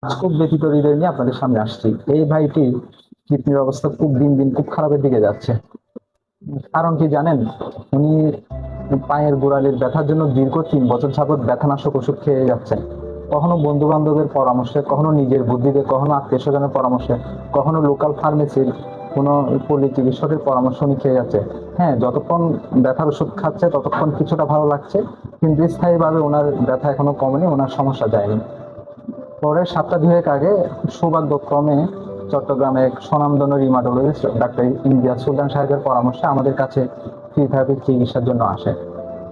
খুব ব্যথিত হৃদয় নিয়ে আপনাদের সামনে আসছি। এই ভাইটির কিডনির অবস্থা খুব দিন দিন খুব খারাপের দিকে যাচ্ছে। কারণ কি জানেন? উনি পায়ের গোড়ালির ব্যথার জন্য দীর্ঘ 3 বছর যাবৎ ব্যথানাশক ওষুধ খেয়ে যাচ্ছেন। কখনো বন্ধু বান্ধবের পরামর্শে, কখনো নিজের বুদ্ধিতে, কখনো আত্মীয় স্বজনের পরামর্শে, কখনো লোকাল ফার্মেসির কোনো পল্লী চিকিৎসকের পরামর্শ উনি খেয়ে যাচ্ছে। হ্যাঁ, যতক্ষণ ব্যথার ওষুধ খাচ্ছে ততক্ষণ কিছুটা ভালো লাগছে, কিন্তু স্থায়ীভাবে ওনার ব্যথা এখনো কমেনি, ওনার সমস্যা যায়নি। পরে সপ্তাহ দুয়েক আগে সৌভাগ্যক্রমে চট্টগ্রামে এক স্বনামধন্য রিমাটোলজিস্ট ডাক্তার ইমতিয়াজ সুলতান সাহেবের পরামর্শে আমাদের কাছে ফিজিওথেরাপির চিকিৎসার জন্য আসে।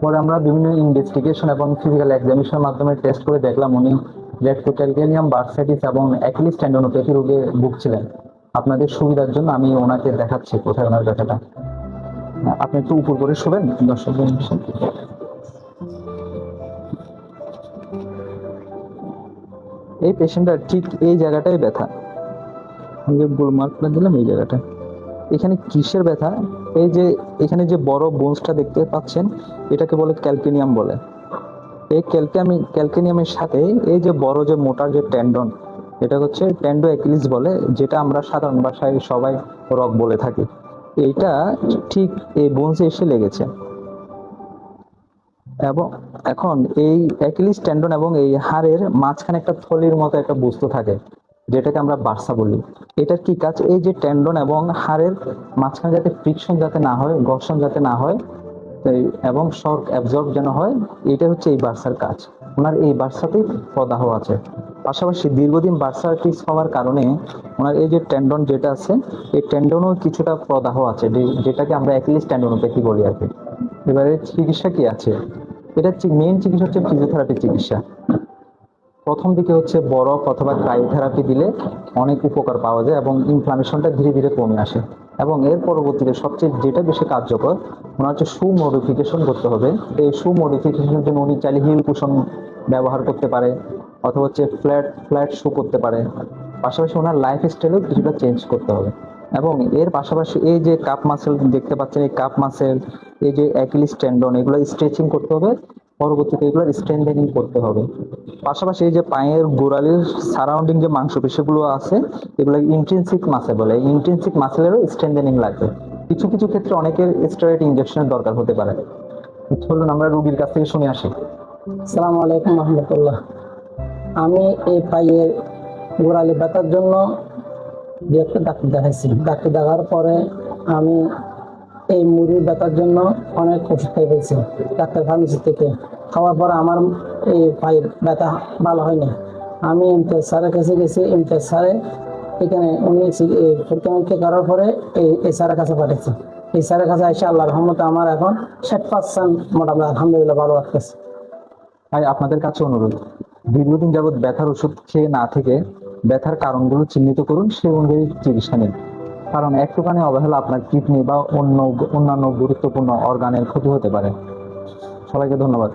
পরে আমরা বিভিন্ন ইনভেস্টিগেশন এবং ফিজিক্যাল এক্সামিনেশনের মাধ্যমে টেস্ট করে দেখলাম উনি লেপ্টোক্যালকেনিয়াম বার্সাইটিস এবং অ্যাকিলিস টেন্ডনোপ্যাথি রোগে ভুগছিলেন। আপনাদের সুবিধার জন্য আমি ওনাকে দেখাচ্ছি কোথায় ওনার ব্যথাটা। আপনি একটু উপর করে শোবেন দর্শক। এই পেশেন্টটার ঠিক এই জায়গাটাই ব্যথা, আমি যে গোল মার্কটা দিলাম এই জায়গাটা। এখানে কিসের ব্যথা? এই যে এখানে যে বড় বোনসটা দেখতে পাচ্ছেন, এটাকে বলে ক্যালকেনিয়াম বলে। এই ক্যালকেনিয়ামের সাথে এই যে বড় যে মোটা যে টেন্ডন, এটা হচ্ছে টেন্ডো অ্যাকিলিস বলে, যেটা আমরা সাধারণ ভাষায় সবাই রগ বলে থাকি। এইটা ঠিক এই বোনসে এসে লেগেছে। এবং এখন এই অ্যাকিলিস টেন্ডন এবং এই হাড়ের মাঝখানে একটা থলির মতো একটা বস্তু থাকে, যেটাকে আমরা বার্সা বলি। এটার কি কাজ? এই যে টেন্ডন এবং হাড়ের মাঝখানে যাতে ফ্রিকশন যাতে না হয়, ঘর্ষণ যাতে না হয়, এবং শক অ্যাবজর্ব যেন হয়, এটা হচ্ছে এই বার্সার কাজ। ওনার এই বার্সাতেই প্রদাহ আছে। পাশাপাশি দীর্ঘদিন বার্সাইটিস হওয়ার কারণে ওনার এই যে টেন্ডন যেটা আছে, এই টেন্ডনও কিছুটা প্রদাহ আছে, যেটাকে আমরা অ্যাকিলিস টেন্ডনোপ্যাথি বলি আর কি। এবারে চিকিৎসা কি আছে? এটা মেইন চিকিৎসা হচ্ছে ফিজিওথেরাপি চিকিৎসা। প্রথম দিকে হচ্ছে বরফ অথবা ক্রায়োথেরাপি দিলে অনেক উপকার পাওয়া যায় এবং ইনফ্লামেশনটা ধীরে ধীরে কমে আসে। এবং এর পরবর্তীতে সবচেয়ে যেটা বেশি কার্যকর, ওনার হচ্ছে শু মডিফিকেশন করতে হবে। এই শু মডিফিকেশনের জন্য উনি চাইলে হিল কুশন ব্যবহার করতে পারে, অথবা হচ্ছে ফ্ল্যাট ফ্ল্যাট শু করতে পারে। পাশাপাশি ওনার লাইফ স্টাইলও কিছুটা চেঞ্জ করতে হবে। এবং এর পাশাপাশি এই যে কাপ মাসেল দেখতে পাচ্ছেন, এই কাপ মাসেল, এই যে অ্যাকিলিস টেন্ডন, এগুলো স্ট্রেচিং করতে হবে। পরবর্তীতে এগুলোর স্ট্রেংথেনিং করতে হবে। পাশাপাশি এই যে পায়ের গোড়ালির সারাউন্ডিং যে মাংসপেশিগুলো আছে, এগুলো ইন্ট্রিনসিক মাসেল বলে। ইন্ট্রিনসিক মাসেলেরও স্ট্রেংথেনিং লাগবে। কিছু কিছু ক্ষেত্রে অনেকের স্টেরয়েড ইনজেকশনের দরকার হতে পারে। চলুন আমরা রোগীর কাছ থেকে শুনে আসি। আসসালামু আলাইকুম রহমতুল্লাহ। আমি এই পায়ের গোড়ালি ব্যথার জন্য যে একটা ডাক্তার দেখাইছি। ডাক্তার দেখার পরে আমি এই মুড়ির ব্যথার জন্য অনেক ওষুধ খাই ফেলছি ডাক্তার ফার্মেসি থেকে। খাওয়ার পরে আমার এই পায়ের ব্যথা ভালো হয়নি। আমি ইমতিয়াজ স্যারের কাছে গেছি। ইমতিয়াজ স্যারে এখানে উনি পরীক্ষা করার পরে এই স্যারের কাছে পাঠিয়েছে। এই স্যারের কাছে এসে আল্লাহর রহমতে আমার এখন 60% মোটামুটি আলহামদুলিল্লাহ ভালো লাগতেছে। তাই আপনাদের কাছে অনুরোধ, দীর্ঘদিন যাবৎ ব্যথার ওষুধ খেয়ে না থেকে ব্যথার কারণগুলো চিহ্নিত করুন, সেই অনুযায়ী চিকিৎসা নিন। কারণ একটুখানি অবহেলা আপনার কিডনি বা অন্যান্য গুরুত্বপূর্ণ অর্গানের ক্ষতি হতে পারে। সবাইকে ধন্যবাদ।